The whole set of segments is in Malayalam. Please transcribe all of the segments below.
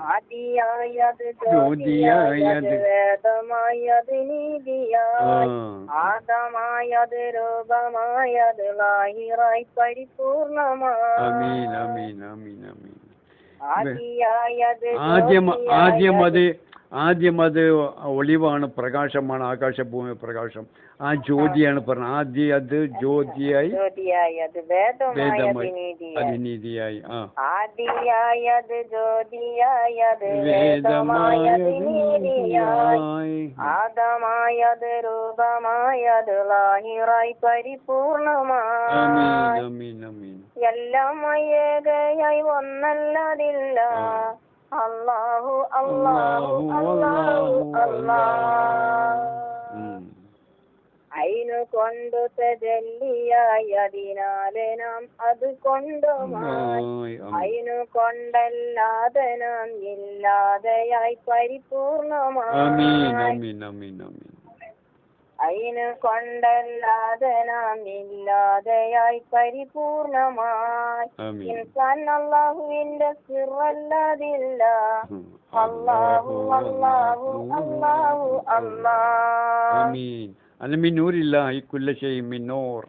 ആദിയായത് ജ്യോതിയായത് വേദമായത് നീതിയായി ആദമായത് രൂപമായത് ലാഹിറായി പരിപൂർണമായി ആദ്യം അത് ഒളിവാണ്, പ്രകാശമാണ്, ആകാശഭൂമി പ്രകാശം. ആ ജ്യോതിയാണ് പറഞ്ഞത്. ആദ്യം അത് ജ്യോതിയായി വേദമായി അതിനീതിയായി ആദിയായത് ജ്യോതിയായത് വേദമായത് നീതിയായി ആദമായത് രൂപമായത് ലാഹിറായി പരിപൂർണമായി എല്ലാം ഏകയായി ഒന്നല്ലതില്ല അല്ലാഹു അല്ലാഹു അല്ലാഹു അല്ലാഹ്. അയിനു കൊണ്ടു തജല്ലിയായി അതിനാലെ നാം അത് കൊണ്ടുമായി അയിനു കൊണ്ടല്ലാതെ നാം ഇല്ലാതെയായി പരിപൂർണമായി അയിന് കൊണ്ടല്ലാതെ നാം ഇല്ലാതെയായി പരിപൂർണമായി ഇൻസാൻ അല്ലാഹുവിന്റെ സിറല്ലാതില്ല അല്ലാഹു അല്ലാഹു അല്ലാഹു അല്ലാഹ്. മിൻ നൂറില്ലാഹി കുല്ല ശൈഇൻ മിൻ നൂർ.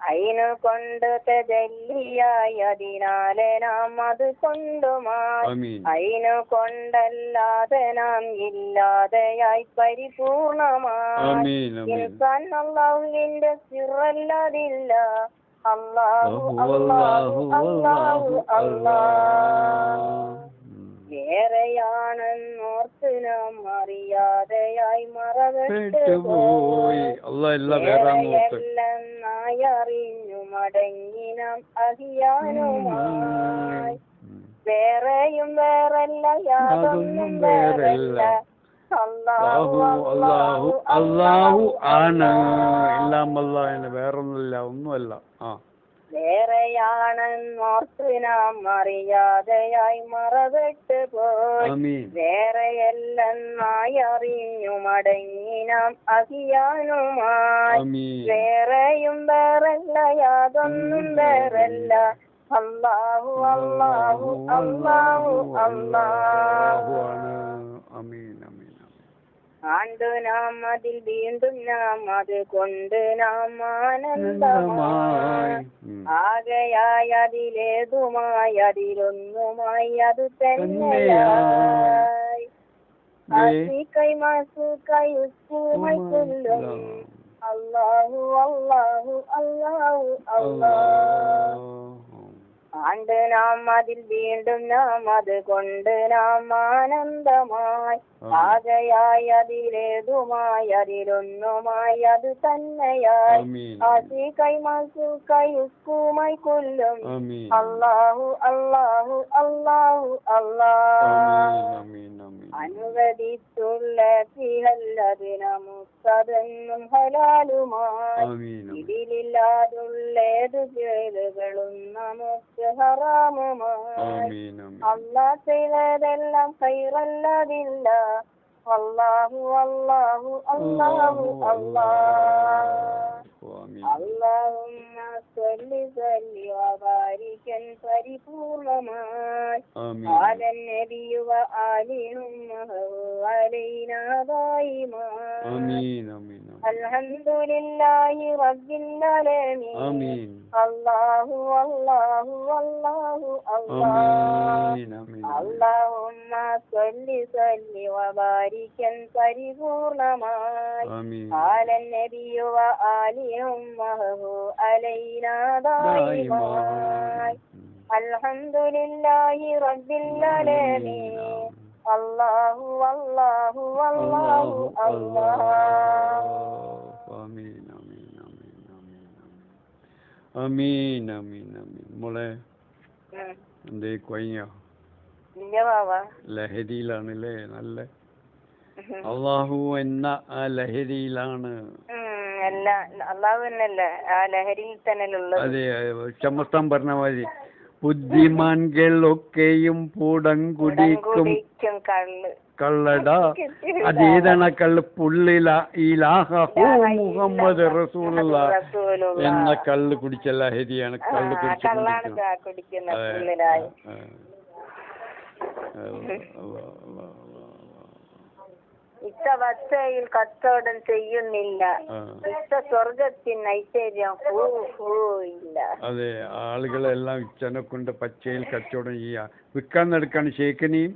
അയിനു കൊണ്ട് തജല്ലിയായി അതിനാലെ നാം അത് കൊണ്ടുമായി അയിനു കൊണ്ടല്ലാതെ നാം ഇല്ലാതെയായി പരിപൂർണമായി ഇൻസാൻ അല്ലാഹുവിന്റെ സിറല്ലാതില്ല അല്ലാഹു അല്ലാഹു അല്ലാഹു അല്ലാഹ്. വേറെയാണെന്നോർത്ത് നാം അറിയാതെയായി മറവിട്ട് പോയി എല്ലെന്നായി അറിഞ്ഞു മടങ്ങി നാം അഹിയാനുമായി വേറെയും വേറല്ല യാതൊന്നും വേറല്ല അല്ലാഹു അല്ലാഹു അല്ലാഹു ആണ്. എല്ലാം അല്ലാഹ്, വേറൊന്നുമില്ല, ഒന്നുമല്ല. വേറെയാണെന്നോർത്ത് നാം അറിയാതെയായി മറവിട്ട് പോയി വേറെയല്ലെന്നായി അറിഞ്ഞു മടങ്ങി നാം അഹിയാനുമായി വേറെയും വേറല്ല യാതൊന്നും വേറല്ല അല്ലാഹു അല്ലാഹു അല്ലാഹു അല്ലാഹ്. ആണ്ടു നാം അതിൽ വീണ്ടും നാം അത് കൊണ്ട് നാം ആനന്ദമായി ആകയായി അതിലേതുമായി അതിലൊന്നുമായി അത് തന്നെയായി ആസിക്കൈ മാസുക്കൈ ഉസ്കൂമൈ കുല്ലും അല്ലാഹു അല്ലാഹു അല്ലാഹു അല്ലാഹ്. ആണ്ട് നാം അതിൽ വീണ്ടും നാം അത് കൊണ്ട് നാം ആനന്ദമായി ആകയായി അതിലേതുമായി അതിലൊന്നുമായി അത് തന്നെയായി ആസി കൈമാസു കൈസ്കൂമായി കൊല്ലും അല്ലാഹു അല്ലാഹു അല്ലാഹു അല്ലാഹ്. അനുവദിച്ചുള്ള ഫിഹല്ലത് നമുക്കതെന്നും ഹലാലുമായി ഇതിലില്ലാതുള്ളേതു ജയിലുകളും നമുക്ക് ഹറാമുമായി അല്ലാഹ് ചെയ്തതെല്ലാം ഖൈറല്ലതില്ല അല്ലാഹു അല്ലാഹു അല്ലാഹു അല്ലാഹ്. اللهم صل وبارك പരിപൂർണമായി على النبي وآلهم علينا دائما الحمد لله رب العالمين الله والله والله الله اللهم صل وبارك പരിപൂർണമായി على النبي وآلهم علينا دائما الحمد لله رب العالمين الله والله والله الله. ആമീൻ ആമീൻ ആമീൻ ആമീൻ ആമീൻ ആമീൻ. മോളെ എന്തേ കൊയ്യോ? ലഹരിയിലാണല്ലേ? നല്ല അള്ളാഹു എന്ന ആ ലഹരിയിലാണ്. അതെ, ചമസ്താൻ പറഞ്ഞ മാതിരി ബുദ്ധിമാൻകളൊക്കെയും പൂടം കുടിക്കും കള്ളട. അതേതാണ് കള്ള്? പുള്ളില മുഹമ്മദ് റസൂലുള്ള എന്ന കള്ള് കുടിച്ച ലഹരിയാണ്. കള്ള് കുടിക്കുന്നത് ഇച്ച വച്ചയിൽ കച്ചവടം ചെയ്യുന്നില്ല, ഇച്ച സ്വർഗത്തിന് ഐശ്വര്യം ഇല്ല. അതെ, ആളുകളെല്ലാം ഇച്ചനെ കൊണ്ട് പച്ചയിൽ കച്ചവടം ചെയ്യാ, വിൽക്കാൻ നടക്കാണ്. ഷേഖിനെയും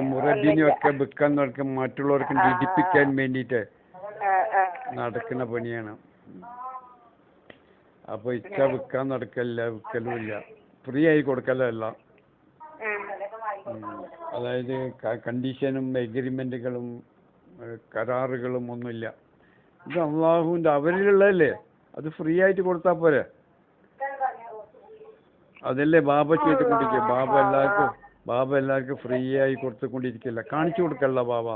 മുറദ്ദീനും ഒക്കെ വിൽക്കാൻ നടക്കാൻ, മറ്റുള്ളവർക്ക് ധരിപ്പിക്കാൻ വേണ്ടിയിട്ട് നടക്കുന്ന പണിയാണ്. അപ്പൊ ഇച്ച വിൽക്കാൻ നടക്കല്ല, വിൽക്കലുമില്ല, ഫ്രീ ആയി കൊടുക്കലല്ല. അതായത് കണ്ടീഷനും എഗ്രിമെന്റുകളും കരാറുകളും ഒന്നുമില്ല. ഇത് അള്ളാഹുവിന്റെ അവരിലുള്ളതല്ലേ, അത് ഫ്രീ ആയിട്ട് കൊടുത്താൽ പോരെ. അതല്ലേ ബാബ ചെയ്തുകൊണ്ടിരിക്കുക. ബാബ എല്ലാവർക്കും ഫ്രീ ആയി കൊടുത്തുകൊണ്ടിരിക്കില്ല, കാണിച്ചു കൊടുക്കല്ല ബാബ.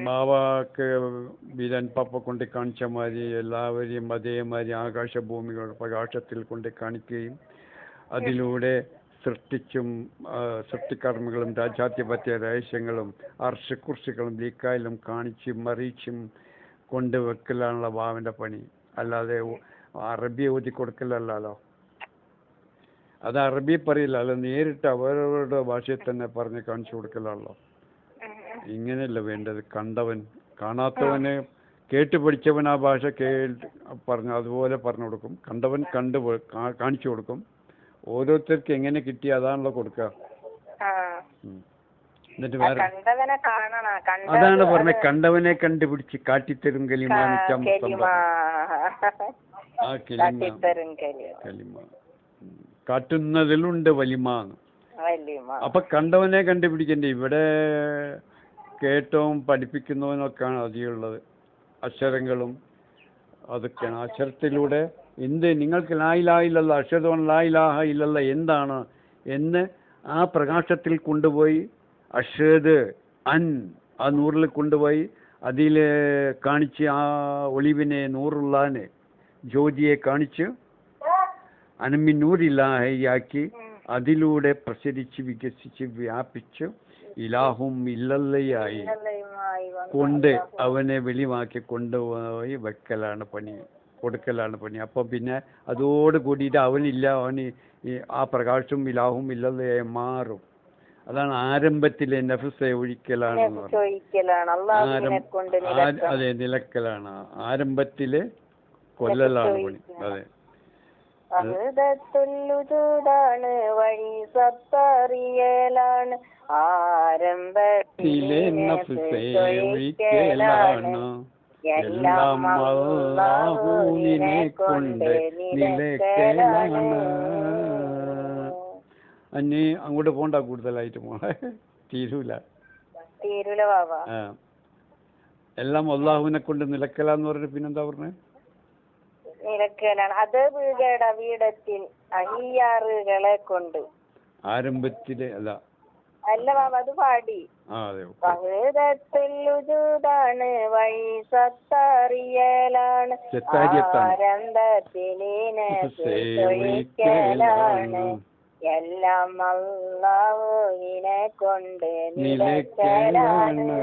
ബാബക്ക് ബിരൻ പപ്പ കൊണ്ട് കാണിച്ച മാതിരി എല്ലാവരെയും അതേമാതിരി ആകാശഭൂമികൾ പ്രകാശത്തിൽ കൊണ്ട് കാണിക്കുകയും അതിലൂടെ സൃഷ്ടികർമ്മങ്ങളും രാജാധിപത്യ രഹസ്യങ്ങളും അർഷക്കുർശികളും ലീക്കായാലും കാണിച്ചും മറിച്ചും കൊണ്ടുവെക്കലാണല്ലോ ബാബിൻ്റെ പണി. അല്ലാതെ അറബി ഓതി കൊടുക്കലല്ലോ. അത് അറബി പറയില്ല, അല്ല നേരിട്ട് അവരവരുടെ ഭാഷയിൽ തന്നെ പറഞ്ഞ് കാണിച്ചു കൊടുക്കലാണല്ലോ. ഇങ്ങനെയല്ല വേണ്ടത്. കണ്ടവൻ, കാണാത്തവന് കേട്ട് പഠിച്ചവൻ ആ ഭാഷ പറഞ്ഞു അതുപോലെ പറഞ്ഞു കൊടുക്കും. കണ്ടവൻ കാണിച്ചു കൊടുക്കും. ഓരോരുത്തർക്ക് എങ്ങനെ കിട്ടി അതാണല്ലോ കൊടുക്കുക. എന്നിട്ട് വേറെ അതാണ് പറഞ്ഞ, കണ്ടവനെ കണ്ടുപിടിച്ച് കാട്ടിത്തരും കലിമാ. ആ കലിമ കാട്ടുന്നതിലുണ്ട് വലിമാന്ന്. അപ്പൊ കണ്ടവനെ കണ്ടുപിടിക്കണ്ടേ. ഇവിടെ കേട്ടവും പഠിപ്പിക്കുന്നവനൊക്കെയാണ് അധികമുള്ളത്. അക്ഷരങ്ങളും അതൊക്കെയാണ്. അക്ഷരത്തിലൂടെ എന്ത് നിങ്ങൾക്ക് ലാ ഇലാഹ ഇല്ലല്ലാ, അഷ്ഹദു അൻ ലാ ഇലാഹ ഇല്ലല്ലാ എന്താണ് എന്ന് ആ പ്രകാശത്തിൽ കൊണ്ടുപോയി അഷ്ഹദ് അൻ ആ നൂറിൽ കൊണ്ടുപോയി അതിൽ കാണിച്ച് ആ ഒളിവിനെ നൂറുള്ളാനെ ജ്യോതിയെ കാണിച്ച് അനമി നൂറില്ലാഹയാക്കി അതിലൂടെ പ്രസരിച്ച് വികസിച്ച് വ്യാപിച്ച് ഇലാഹും ഇല്ലല്ലയായി കൊണ്ട് അവനെ വെളിവാക്കി കൊണ്ടുപോയി വെക്കലാണ് പണി, കൊടുക്കലാണ് പണി. അപ്പം പിന്നെ അതോട് കൂടിയിട്ട് അവനില്ല, അവന് ആ പ്രകാശവും ഇലാഹും ഇല്ലല്ലയായി മാറും. അതാണ് ആരംഭത്തിലെ നഫ്സെ ഒഴിക്കലാണ്. അതെ, നിലക്കലാണ്. ആരംഭത്തിലെ കൊല്ലലാണ് പണി. അതെ, അഹദത്തുല്ലുജൂദാണ് വഴി സത്തറിയലാണ് ആരംഭത്തിലെ നഫ്സെ ഒഴിക്കലാണ് എല്ലാം അല്ലാഹുവിനെ കൊണ്ട് നിലക്കലാണ്. അന്യ അങ്ങോട്ട് പോണ്ട കൂടുതലായിട്ട് മോളെ, തീരൂല ബാബ. എല്ലാം അല്ലാഹുവിനെ കൊണ്ട് നിലക്കലാന്ന് പറഞ്ഞിട്ട് പിന്നെന്താ പറഞ്ഞേ? നിലക്കലാണ്. അത് വീടത്തിൽ അഹിയാറുകളെ കൊണ്ട് ആരംഭത്തിലെ അല്ല ബാബ, അത് പാടി. ാണ് വഴി സത്തറിയലാണ് ആരംഭത്തിലാണ് എല്ലാം അല്ലാഹുവിനെ കൊണ്ട് നിലക്കലാണ്.